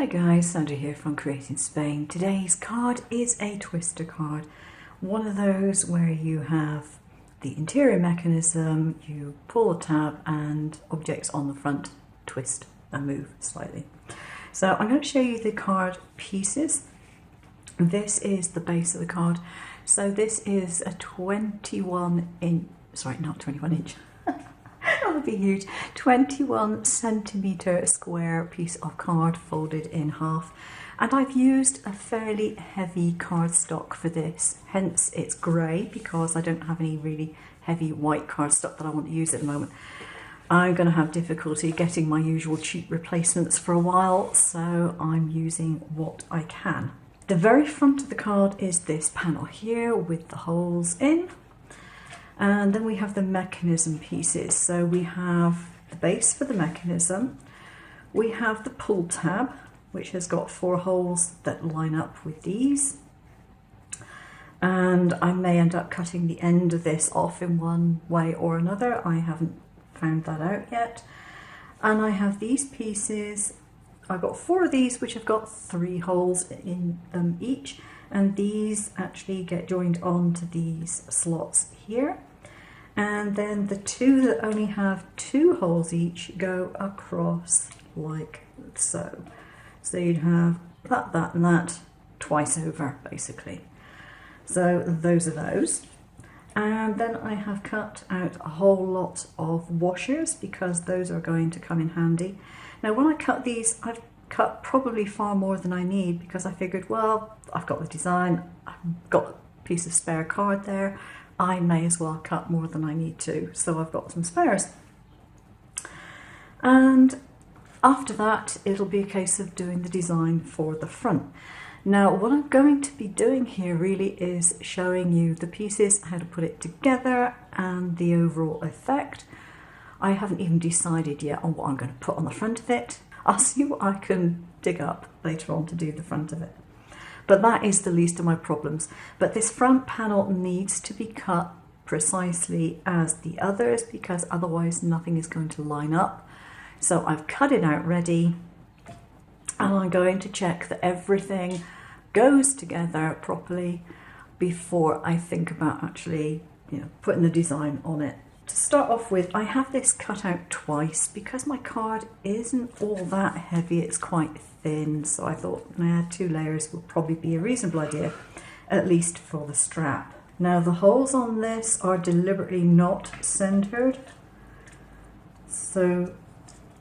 Hi guys, Sandra here from Creating Spain. Today's card is a twister card. One of those where you have the interior mechanism, you pull a tab and objects on the front twist and move slightly. So I'm going to show you the card pieces. This is the base of the card. So this is a 21 inch, sorry, not 21 inch. That would be huge. 21 centimetre square piece of card folded in half. And I've used a fairly heavy cardstock for this. Hence it's grey because I don't have any really heavy white cardstock that I want to use at the moment. I'm going to have difficulty getting my usual cheap replacements for a while, so I'm using what I can. The very front of the card is this panel here with the holes in. And then we have the mechanism pieces. So we have the base for the mechanism. We have the pull tab, which has got 4 holes that line up with these. And I may end up cutting the end of this off in one way or another. I haven't found that out yet. And I have these pieces. I've got 4 of these, which have got 3 holes in them each. And these actually get joined onto these slots here. And then the 2 that only have 2 holes each go across like so. So you'd have that, that and that twice over basically. So those are those. And then I have cut out a whole lot of washers because those are going to come in handy. Now when I cut these, I've cut probably far more than I need because I figured, well, I've got the design, I've got a piece of spare card there, I may as well cut more than I need to, so I've got some spares. And after that, it'll be a case of doing the design for the front. Now, what I'm going to be doing here really is showing you the pieces, how to put it together, and the overall effect. I haven't even decided yet on what I'm going to put on the front of it. I'll see what I can dig up later on to do the front of it. But that is the least of my problems. But this front panel needs to be cut precisely as the others because otherwise nothing is going to line up. So I've cut it out ready and I'm going to check that everything goes together properly before I think about actually, putting the design on it. To start off with, I have this cut out twice because my card isn't all that heavy, it's quite thin, so I thought 2 layers would probably be a reasonable idea, at least for the strap. Now the holes on this are deliberately not centered, so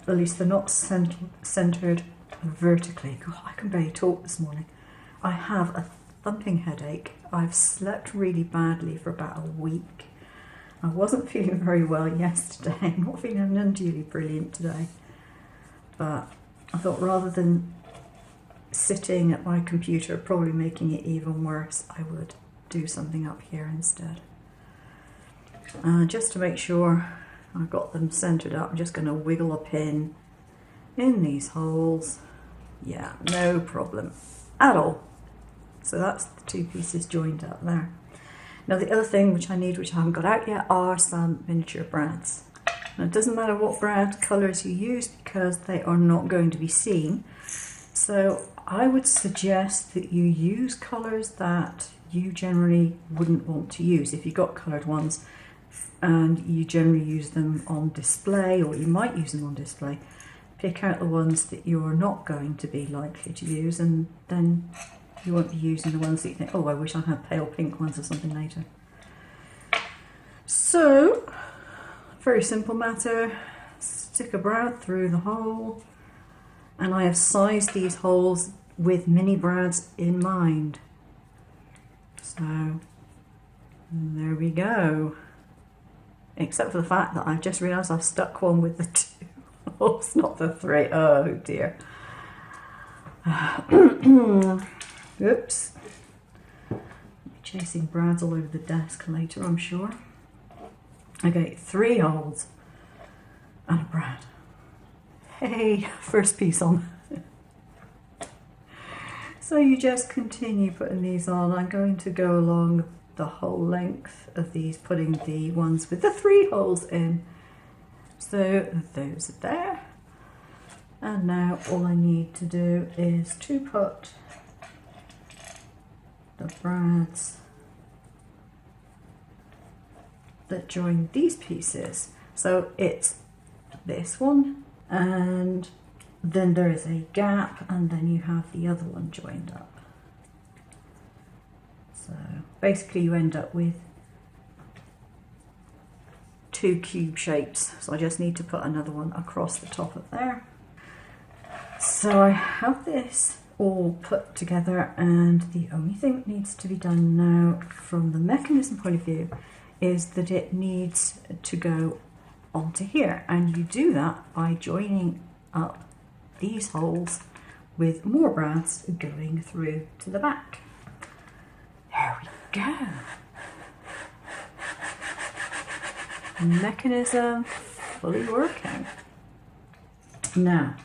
at least they're not centered vertically. God, I can barely talk this morning. I have a thumping headache. I've slept really badly for about a week. I wasn't feeling very well yesterday, not feeling unduly brilliant today, but I thought rather than sitting at my computer, probably making it even worse, I would do something up here instead. Just to make sure I've got them centered up, I'm just going to wiggle a pin in these holes. Yeah, no problem at all. So that's the 2 pieces joined up there. Now the other thing which I need, which I haven't got out yet, are some miniature brads. Now it doesn't matter what brad colours you use because they are not going to be seen. So I would suggest that you use colours that you generally wouldn't want to use. If you've got coloured ones and you generally use them on display, or you might use them on display, pick out the ones that you're not going to be likely to use, and then you won't be using the ones that you think, oh, I wish I had pale pink ones or something later. So, very simple matter. Stick a brad through the hole. And I have sized these holes with mini brads in mind. So, there we go. Except for the fact that I've just realised I've stuck one with the 2 holes, not the 3. Oh dear. Oops. Chasing brads all over the desk later, I'm sure. Okay, 3 holes and a brad. Hey, first piece on. So you just continue putting these on. I'm going to go along the whole length of these, putting the ones with the 3 holes in. So those are there. And now all I need to do is to put the brads that join these pieces. So it's this one, and then there is a gap, and then you have the other one joined up. So basically you end up with two cube shapes. So I just need to put another one across the top of there. So I have this all put together, and the only thing that needs to be done now from the mechanism point of view is that it needs to go onto here, and you do that by joining up these holes with more brads going through to the back. There we go. Mechanism fully working. Now,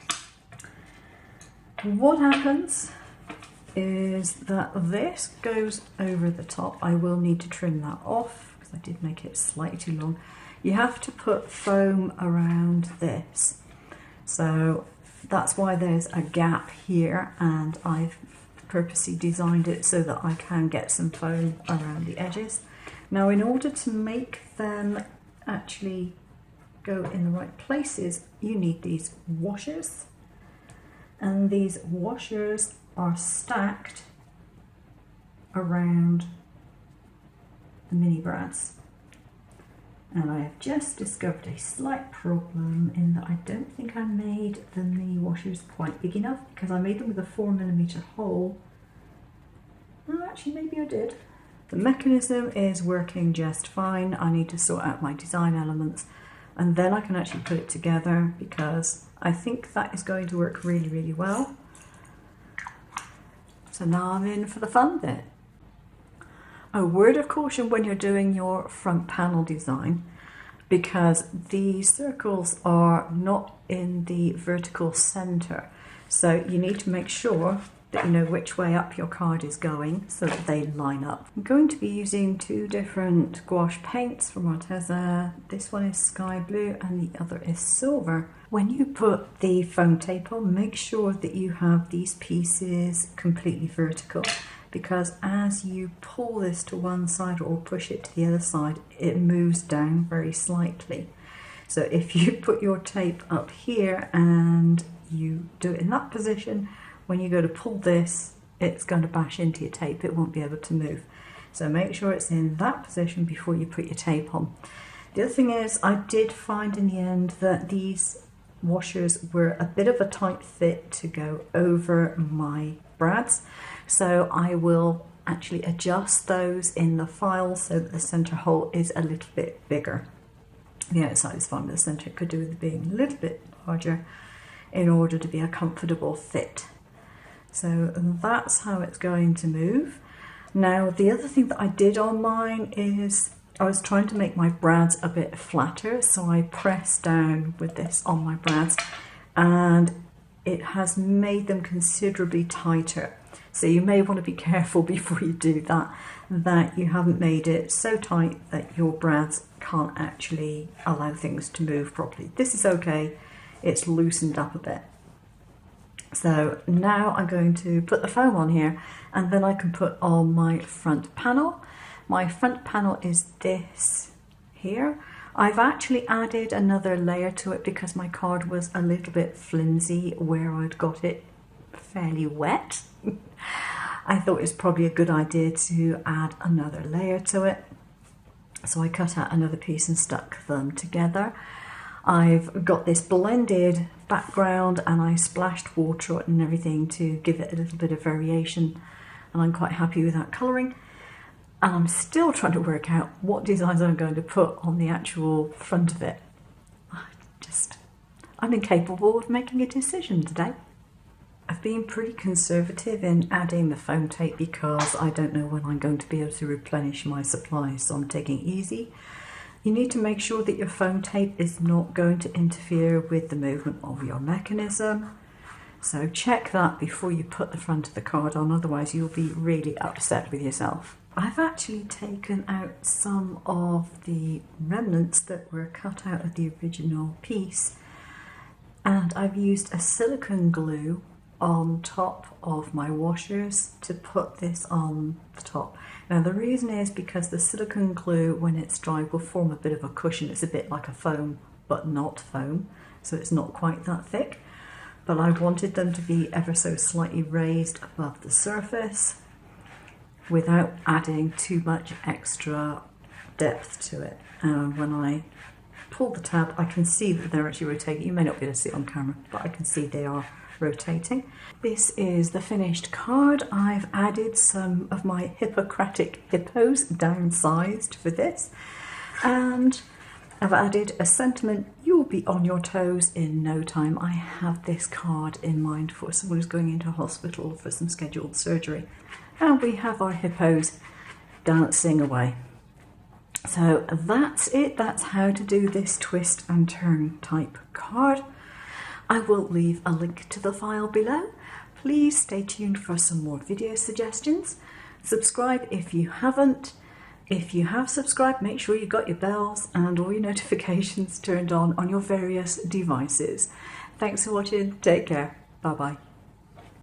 what happens is that this goes over the top. I will need to trim that off because I did make it slightly too long. You have to put foam around this. So that's why there's a gap here, and I've purposely designed it so that I can get some foam around the edges. Now, in order to make them actually go in the right places, you need these washers. And these washers are stacked around the mini brads. And I have just discovered a slight problem in that I don't think I made the mini washers quite big enough, because I made them with a 4mm hole. Oh, actually maybe I did. The mechanism is working just fine. I need to sort out my design elements, and then I can actually put it together, because I think that is going to work really, really well. So now I'm in for the fun bit. A word of caution when you're doing your front panel design, because these circles are not in the vertical center. So you need to make sure that you know which way up your card is going so that they line up. I'm going to be using two different gouache paints from Arteza. This one is sky blue and the other is silver. When you put the foam tape on, make sure that you have these pieces completely vertical, because as you pull this to one side or push it to the other side, it moves down very slightly. So if you put your tape up here and you do it in that position, when you go to pull this, it's going to bash into your tape. It won't be able to move. So make sure it's in that position before you put your tape on. The other thing is, I did find in the end that these washers were a bit of a tight fit to go over my brads. So I will actually adjust those in the file so that the center hole is a little bit bigger. The outside is fine, but the center could do with being a little bit larger in order to be a comfortable fit. So that's how it's going to move. Now, the other thing that I did on mine is I was trying to make my brads a bit flatter, so I pressed down with this on my brads, and it has made them considerably tighter. So you may want to be careful before you do that, that you haven't made it so tight that your brads can't actually allow things to move properly. This is okay, it's loosened up a bit. So now I'm going to put the foam on here, and then I can put on my front panel. My front panel is this here. I've actually added another layer to it because my card was a little bit flimsy where I'd got it fairly wet. I thought it was probably a good idea to add another layer to it. So I cut out another piece and stuck them together. I've got this blended background and I splashed water on it and everything to give it a little bit of variation, and I'm quite happy with that colouring. And I'm still trying to work out what designs I'm going to put on the actual front of it. I'm incapable of making a decision today. I've been pretty conservative in adding the foam tape because I don't know when I'm going to be able to replenish my supplies, so I'm taking it easy. You need to make sure that your foam tape is not going to interfere with the movement of your mechanism. So check that before you put the front of the card on, otherwise you'll be really upset with yourself. I've actually taken out some of the remnants that were cut out of the original piece And I've used a silicone glue on top of my washers to put this on the top. Now the reason is because the silicone glue, when it's dry, will form a bit of a cushion. It's a bit like a foam, but not foam, so it's not quite that thick. But I wanted them to be ever so slightly raised above the surface without adding too much extra depth to it. When I pull the tab, I can see that they're actually rotating. You may not be able to see it on camera, but I can see they are rotating. This is the finished card. I've added some of my Hippocratic hippos, downsized for this, and I've added a sentiment: you'll be on your toes in no time. I have this card in mind for someone who's going into hospital for some scheduled surgery, and we have our hippos dancing away. So that's it. That's how to do this twist and turn type card. I will leave a link to the file below. Please stay tuned for some more video suggestions. Subscribe if you haven't. If you have subscribed, make sure you've got your bells and all your notifications turned on your various devices. Thanks for watching. Take care. Bye bye.